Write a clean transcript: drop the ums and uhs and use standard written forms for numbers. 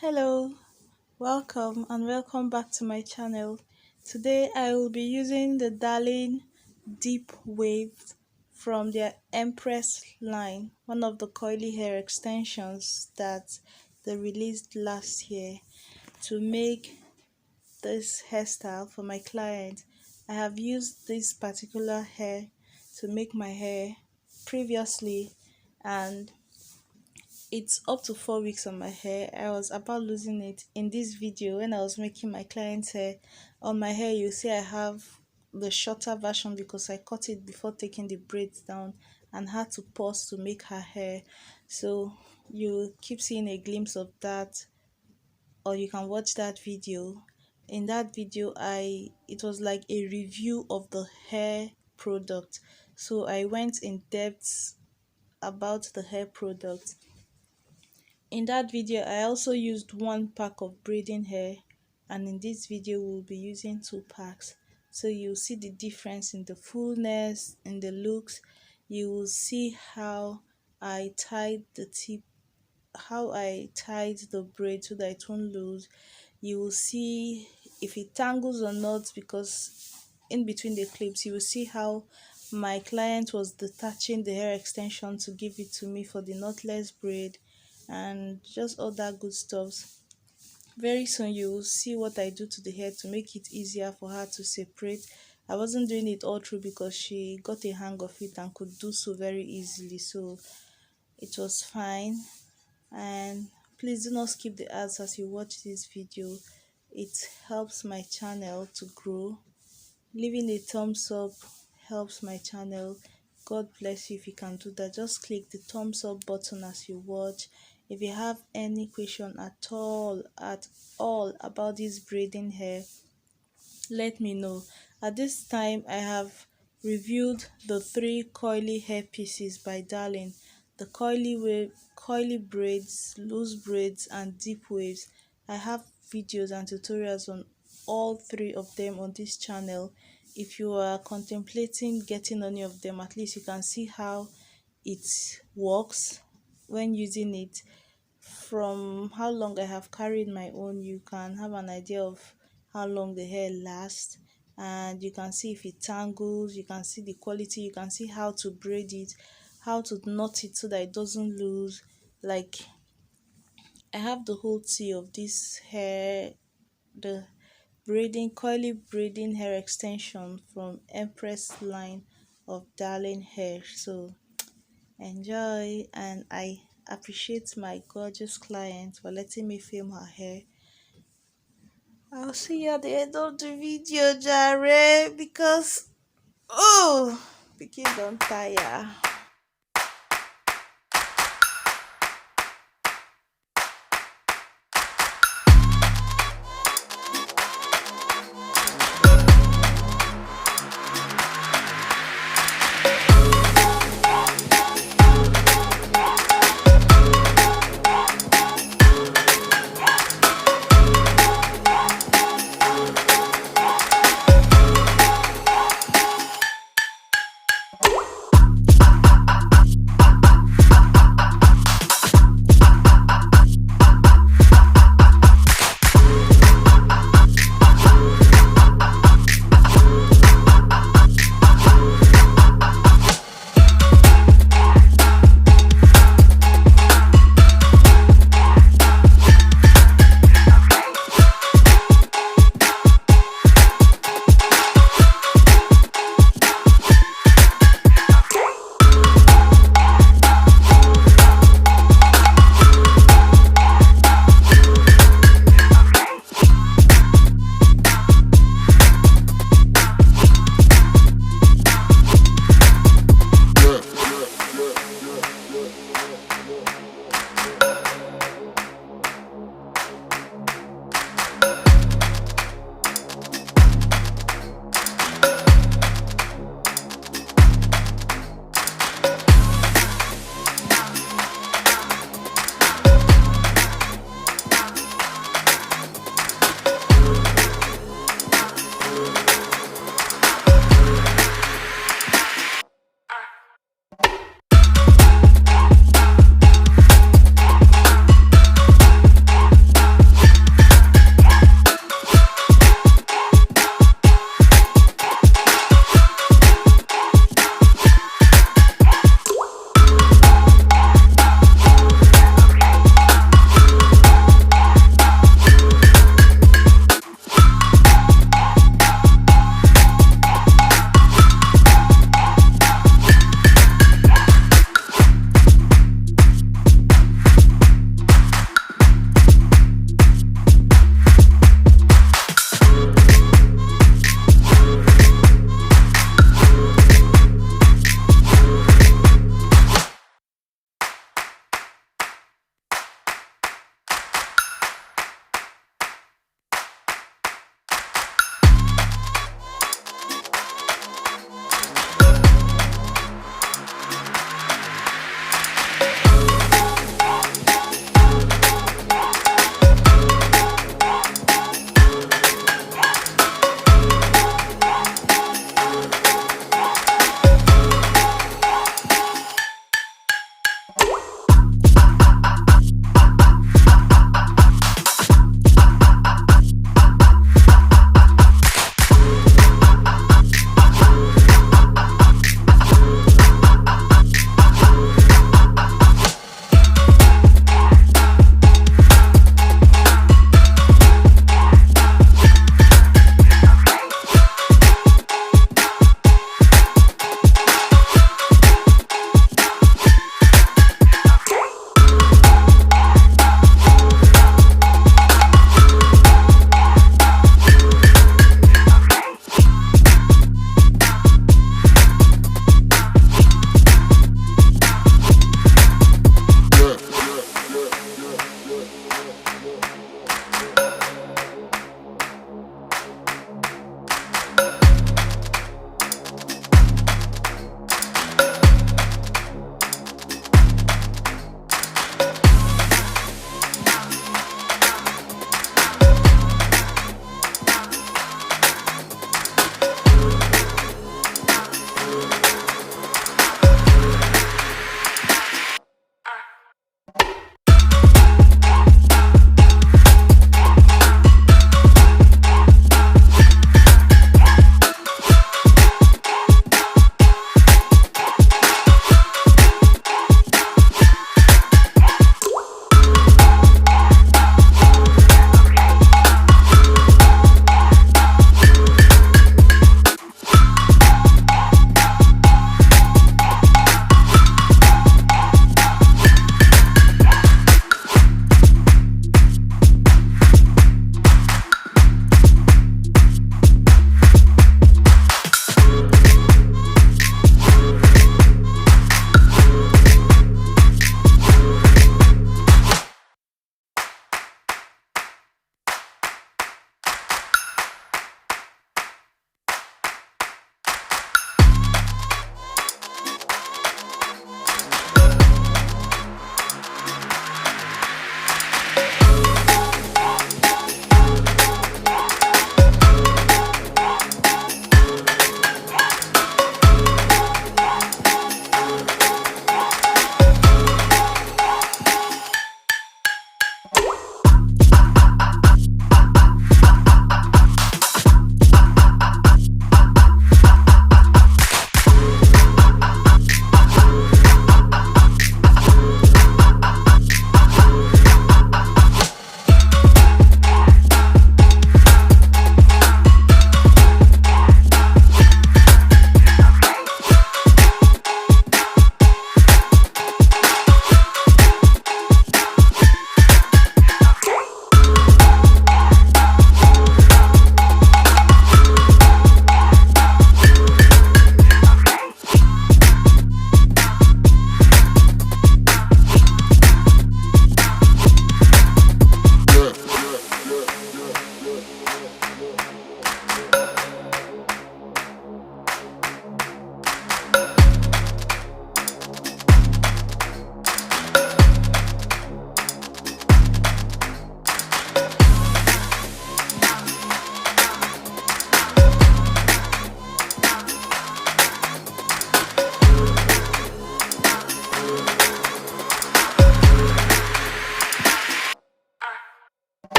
Hello, welcome and welcome back to my channel. Today I will be using the Darling Deep Waves from their Empress line, one of the coily hair extensions that they released last year to make this hairstyle for my client. I have used this particular hair to make my hair previously, and it's up to 4 weeks on my hair. I was about losing it. In this video, when I was making my client's hair, on my hair you see I have the shorter version because I cut it before taking the braids down and had to pause to make her hair. So you keep seeing a glimpse of that, or you can watch that video. In that video, it was like a review of the hair product, so I went in depth about the hair product. In that video, I also used one pack of braiding hair, and in this video we'll be using 2 packs. So you'll see the difference in the fullness, in the looks. You will see how I tied the tip, how I tied the braid so that it won't lose. You will see if it tangles or not, because in between the clips you will see how my client was detaching the hair extension to give it to me for the knotless braid and just all that good stuff. Very soon you will see what I do to the hair to make it easier for her to separate. I wasn't doing it all through because she got a hang of it and could do so very easily, so it was fine. And please do not skip the ads as you watch this video. It helps my channel to grow. Leaving a thumbs up helps my channel. God bless you if you can do that. Just click the thumbs up button as you watch. If you have any question at all about this braiding hair, let me know. At this time I have reviewed the 3 coily hair pieces by Darling: the coily braids, loose braids, and deep waves. I have videos and tutorials on all 3 of them on this channel. If you are contemplating getting any of them, at least you can see how it works when using it. From how long I have carried my own, you can have an idea of how long the hair lasts, and you can see if it tangles, you can see the quality, you can see how to braid it, how to knot it so that it doesn't lose. Like, I have the whole tea of this hair, the coily braiding hair extension from Empress line of Darling hair. So enjoy, and I appreciate my gorgeous client for letting me film her hair. I'll see you at the end of the video, Jare, because oh, pikin don't tire.